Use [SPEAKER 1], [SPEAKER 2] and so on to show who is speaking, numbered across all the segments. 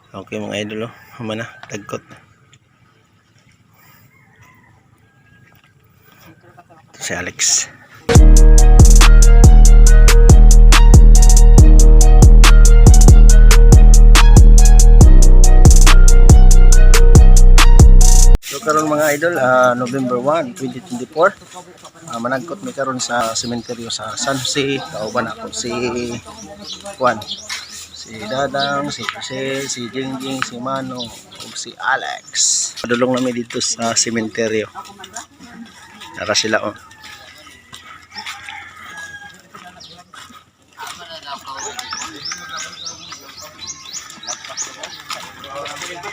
[SPEAKER 1] Okay mga idol, humana, tagkot. Ito si Alex. So karon mga idol, November 1, 2024. Managkot mi karon sa sementeryo sa San Jose. Kauban ako si Juan, si Dadang, si Jose, si Jingjing, si Mano, ug si Alex. Padulong namin dito sa sementeryo. Nara sila oh.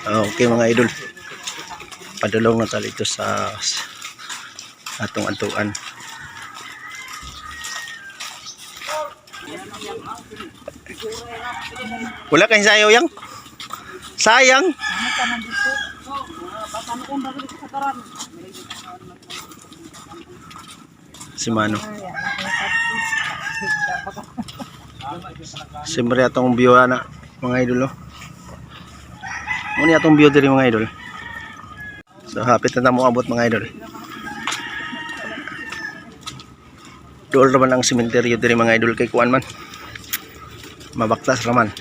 [SPEAKER 1] Okay mga idol, padulong na tali ito sa atong antuan. Wala kayong sayaw yang? Sayang. Si Mano. Siyempre atong view na mga idol. Muni atong view diri mga idol. So hapit na mo abot mga idol. Dool naman ang sementeryo diri mga idol kay kuan man. Mabaktas raman.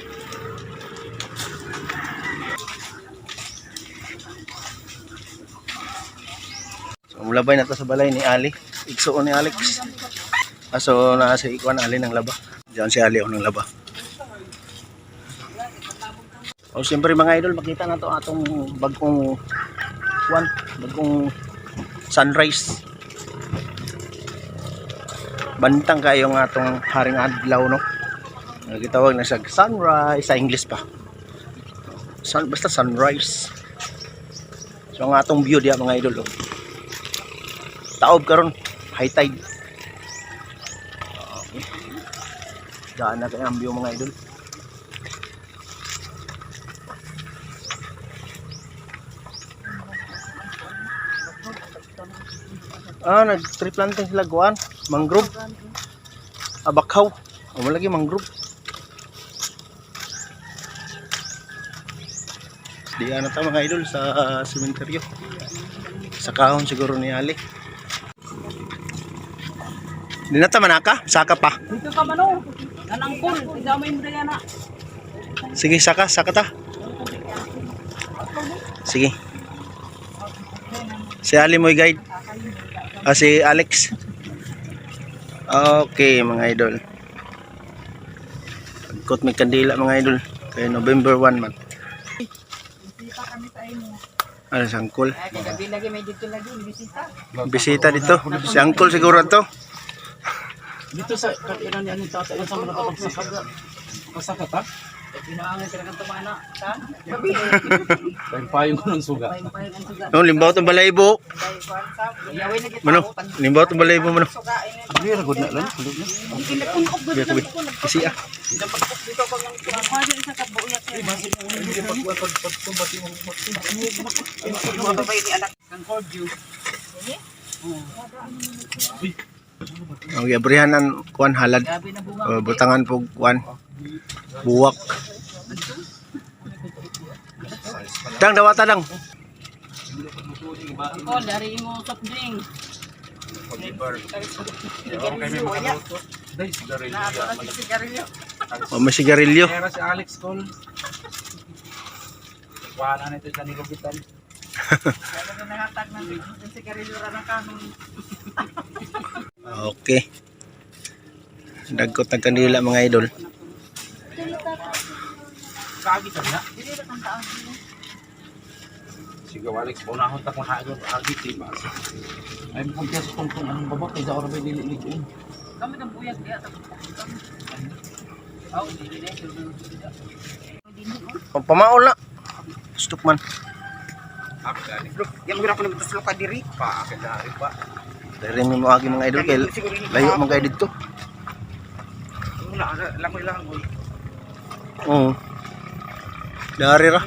[SPEAKER 1] So mulabay na to sa balay ni Ali. Igsuon ni Alex. So na si Ikuan Ali ng laba. Diyan si Ali ng laba. O siyempre mga idol, makita na to atong bagong kuan, bagong sunrise. Bantang kayo ng atong haring adlaw no. Gitawag na siya sunrise sa English pa. Basta sunrise. So ang atong view diya mga idol. Taob karon, high tide. Okay. Daan na kayo ang view mga idol. Nag-tree planting sila kuan, mangrove. Abakaw. O lagi mangrove. Diyan na ta mga idol sa sementeryo. Sa kahon siguro ni Ali. Di na ta manaka, saka pa.
[SPEAKER 2] Dito ka mano. Nanangkol, idamay mo na na.
[SPEAKER 1] Sige, saka ta. Sige. Si Ali mo'y guide. Si Alex. Okay mga idol. Pagkot may kandila mga idol. Kaya November 1 man.
[SPEAKER 2] Bisita kami sa inyo.
[SPEAKER 1] Ano si Uncle?
[SPEAKER 2] Gabi lagi may dito lagi bisita.
[SPEAKER 1] Bisita dito. Si Uncle siguro to.
[SPEAKER 3] Dito sa katiran niya ni tatay sa mga pagsakada. Pagsakad ha?
[SPEAKER 2] Pinaangan sila kang tumana. Sa? Gabi.
[SPEAKER 3] Payong ko ng suga.
[SPEAKER 2] Payong ang suga.
[SPEAKER 1] No, limbaw tong balaybo.
[SPEAKER 2] Dahil kwansa. Yaway na kita.
[SPEAKER 1] Mano? Limbaw tong balaybo mano.
[SPEAKER 2] Suga ini.
[SPEAKER 3] Ano yung ragod na lang?
[SPEAKER 2] Hindi kinakungkop ba
[SPEAKER 1] Biya ko bi. Kasi ah.
[SPEAKER 2] dito ko ng kuha sa kabuyak.
[SPEAKER 3] Hindi pagpagpagpagpagpagpag
[SPEAKER 2] Mga babae ni anak kang cordial.
[SPEAKER 1] Okay, abrihanan kuan halad.
[SPEAKER 2] Gabi na bunga.
[SPEAKER 1] Butangan po kuan. Buwak. Dang dawata dang.
[SPEAKER 2] Ako dari mo soft drink. Sigarilyo.
[SPEAKER 1] O may sigarilyo.
[SPEAKER 3] Kaya si Alex Cole. Wala na ito sa nilubitan.
[SPEAKER 2] Kaya na nahatag ng sigarilyo ra ng kanon.
[SPEAKER 1] Okay. Dagkot ng kandila mga idol.
[SPEAKER 3] Kagi sa niya.
[SPEAKER 2] Dili ra kang taon.
[SPEAKER 3] Sige Alex, unahon ta kung haagod agi tiba. Ay mo kaya sa tungtong anong babak kay sa oras may dili-ligon.
[SPEAKER 2] Kami ng buyag diya ta. Oh, dili na sila.
[SPEAKER 1] Pamaol na. Stop man.
[SPEAKER 3] Bro, yang mira ko nagtuslo ka diri. Pa ka dari pa.
[SPEAKER 1] Dari mo agi mga idol kay layo man kay dito.
[SPEAKER 3] Wala lang ko ilang boy.
[SPEAKER 1] Oo. Dari ra.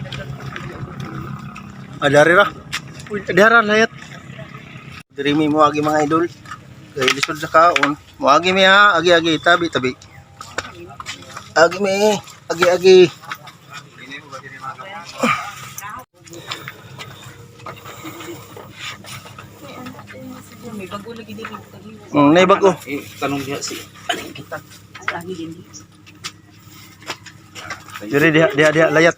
[SPEAKER 1] Dari ra. Uy, dari layat. Dari mo agi mga idol. Kay lisod sa kaon. Mo agi mi ha, agi tabi. Agi mi, agi.
[SPEAKER 2] May bago lagi din.
[SPEAKER 1] Naibag ko.
[SPEAKER 3] Tanong niya si kita.
[SPEAKER 2] Lagi din.
[SPEAKER 1] Diri dia layat.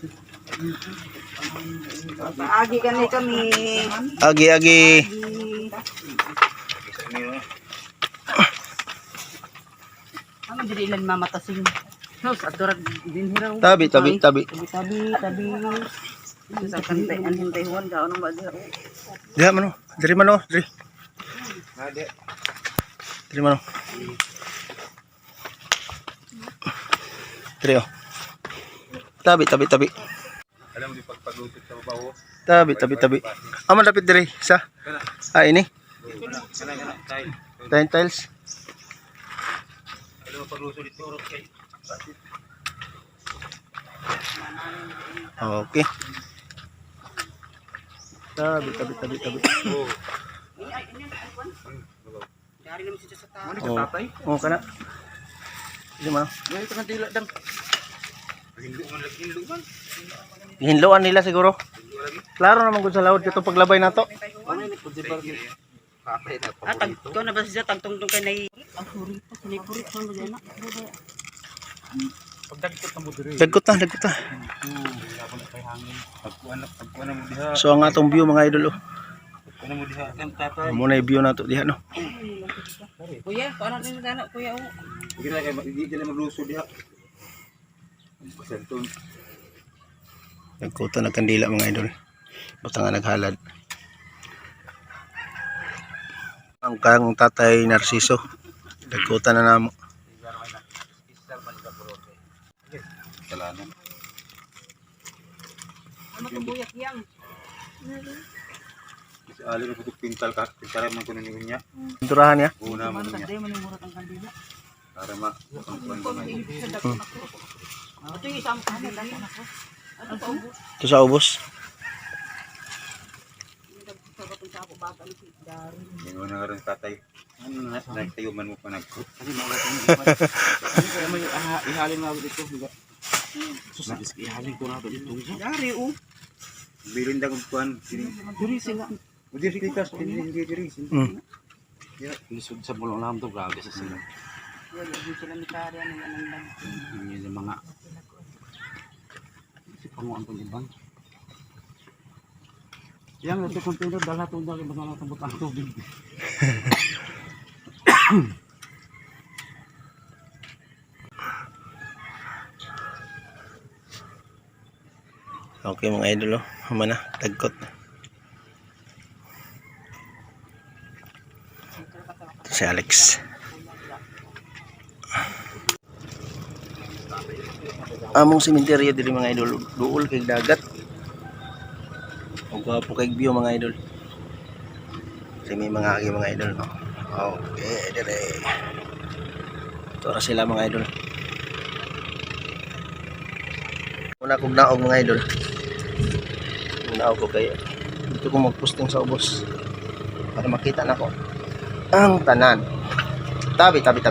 [SPEAKER 2] Paagi kami.
[SPEAKER 1] Agi.
[SPEAKER 2] Ano diri ilan mamatasing. Sus, aturag din hiraw.
[SPEAKER 1] Tabi.
[SPEAKER 2] Tabi. Sa kantay an hintay huwan gaon ba diha.
[SPEAKER 1] Diha mano. Diri mano. Diri. Diri mano. Diri oh. Tabi.
[SPEAKER 3] Alam mo pagpaglutot sa babaw.
[SPEAKER 1] Tabi. Aman dapat diri sa. Ini. Tiles.
[SPEAKER 3] Alam mo paglutot dito urot kay.
[SPEAKER 1] Okay. Tabi.
[SPEAKER 2] Dari naman siya sa tao.
[SPEAKER 3] Ano ka tatay?
[SPEAKER 1] Oh, kana. Di mano.
[SPEAKER 3] Dili ka dila dang. Hinlo man.
[SPEAKER 1] Hinloan nila siguro. Klaro naman kung sa laod kito paglabay nato.
[SPEAKER 3] Ano ni pud bar ni. Kapay na pa.
[SPEAKER 2] Tag ko na ba siya tagtungtong kay nay. Ang suri pa sinipuri sa mo diyan.
[SPEAKER 3] Pagdagkot na mo diri.
[SPEAKER 1] Dagkot na.
[SPEAKER 3] Pagkuan mo diha.
[SPEAKER 1] So ang atong view mga idol oh.
[SPEAKER 3] Ano mo diha ang tatay.
[SPEAKER 1] Amo na view nato diha no.
[SPEAKER 2] Kuya, paano din dana kuya o.
[SPEAKER 3] Hindi na kay hindi magluso diha. Pasentun.
[SPEAKER 1] Nagkuto na kandila mga idol. Basta nga naghalad. Ang kang tatay Narciso. Nagkuta na namo.
[SPEAKER 3] Kalanan.
[SPEAKER 2] Ano to buyak yang?
[SPEAKER 3] Si Ali ko pintal ka, pintal man kuno niya.
[SPEAKER 1] Turahan niya.
[SPEAKER 3] Una mo
[SPEAKER 2] Ano
[SPEAKER 3] niya.
[SPEAKER 2] tay man murat ang kandila.
[SPEAKER 3] Para ma pangkuan ba man.
[SPEAKER 2] Ito yung isang ano dana ako. Ano pa ubos?
[SPEAKER 1] Ito sa ubos.
[SPEAKER 3] Ingon na ron tatay. Ano na nagtayo man mo pa nagko. Kasi mo ihalin na dito biga. Sus, ihalin ko na dito.
[SPEAKER 2] Dari o.
[SPEAKER 3] Bilin dag kuan.
[SPEAKER 2] Diri sila.
[SPEAKER 3] Udi si kikas diri. Ya, lisod sa bulong lam to grabe sa sila.
[SPEAKER 2] Wala din sila ni Karya ng anang.
[SPEAKER 3] Ini yung mga si panguan tong ibang. Yang ito container dala tong dali mga tambot ang tubig.
[SPEAKER 1] Okay mga idol oh. Humana, tagkot. Ito si Alex. Among sementeryo diri mga idol, duol kay dagat. Ug po kay view mga idol. Kasi may mga agi mga idol no. Okay, dire. Ito ra sila mga idol. Una kog naog mga idol. Naog ko kay dito ko magposting sa ubos para makita nako ang tanan. Tabi. Tabi.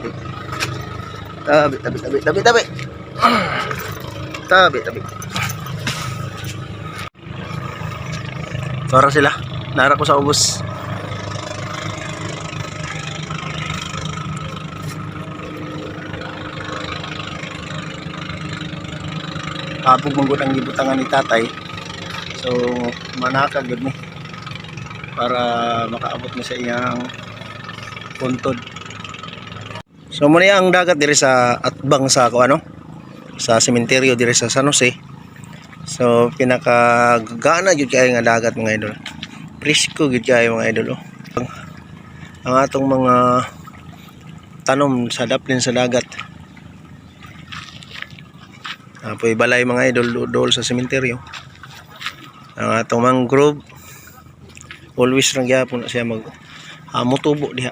[SPEAKER 1] Tora sila. Nara ko sa ubos. Apog manggod ang gibutangan ni tatay. So manakag gud mi para makaabot mi sa iyang puntod. So muna ang dagat diri sa atbang sa ano sa sementeryo diri sa San Jose. So pinakagana gyud kay nga dagat mga idol. Presko gyud kay mga idol oh. Ang atong mga tanom sa daplin sa dagat. Apoy balay mga idol dool sa sementeryo. Ang atong mangrove always lang gyapon siya mag mutubo diha.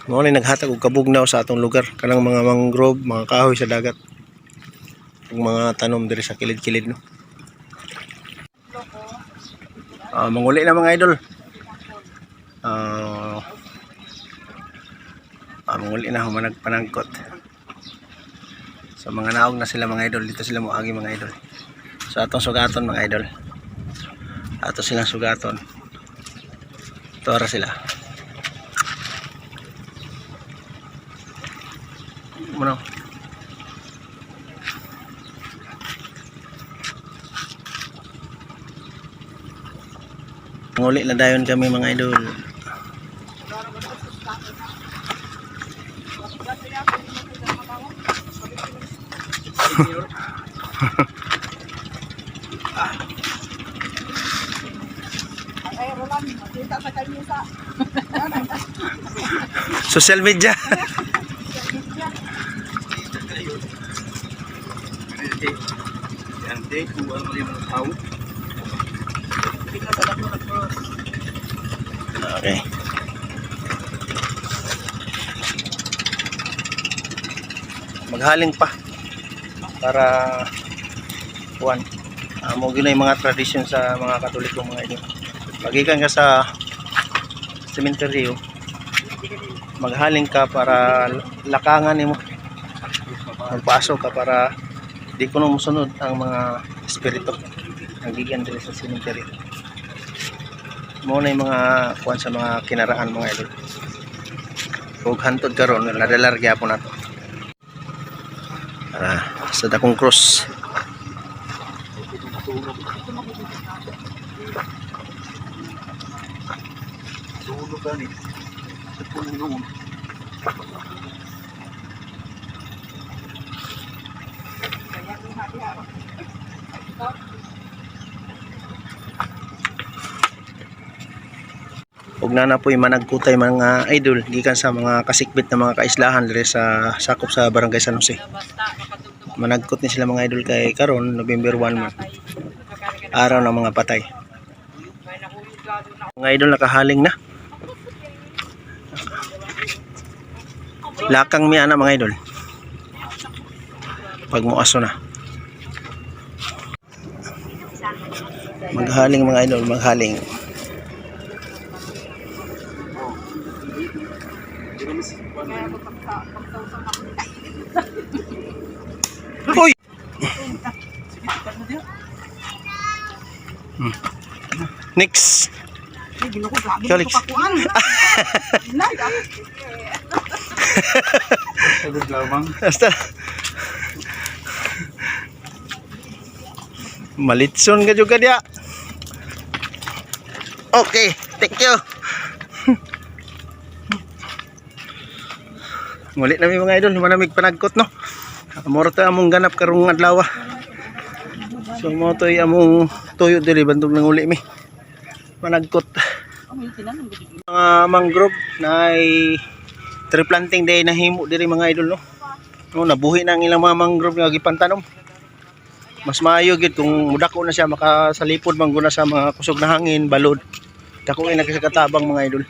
[SPEAKER 1] Mao ni naghatag og kabugnaw sa atong lugar kanang mga mangrove, mga kahoy sa dagat. Ug mga tanom diri sa kilid-kilid no. Manguli na mga idol. Manguli na humanag panangkot. So mga naog na sila mga idol, dito sila moagi mga idol. So atong sugaton mga idol. Ato silang sugaton. Tora sila. Mano. Nguli na dayon kami mga idol. Social media. Okay. Maghaling pa para kuan. Mo gyud yung mga tradisyon sa mga Katoliko mga idol. Pagikan ka sa sementeryo, maghaling ka para lakangan nimo. Magpasok ka para di ko nung musunod ang mga espiritu nagigan diri sa sementeryo. Mo na yung mga kuan sa mga kinaraan mga idol. Ug hantod karon nadalar gyapon nato. Sa dakong cross. Ug na po'y managkutay mga idol gikan sa mga kasikbit na mga kaislahan diri sa sakop sa Barangay San Jose. Managkot ni sila mga idol kay karon November 1 man. Araw ng mga patay. Mga idol nakahaling na. Lakang mi ana mga idol. Pag muaso na. Maghaling mga idol, maghaling. Uy! Next. Felix. Basta. Malitson ka juga dia. Okay, thank you. Ngulit na mga idol, manamig panagkot no. Amor ta among ganap karong adlaw. So mo toy among tuyo diri bantog nang uli mi. Managkot. Mga mangrove na ay tree planting day na himo diri mga idol no. No nabuhi na ang ilang mga mangrove nga gipantanom. Mas maayo gid kung mudako na siya makasalipod man guna sa mga kusog na hangin, balod. Dako ay nagkakatabang mga idol.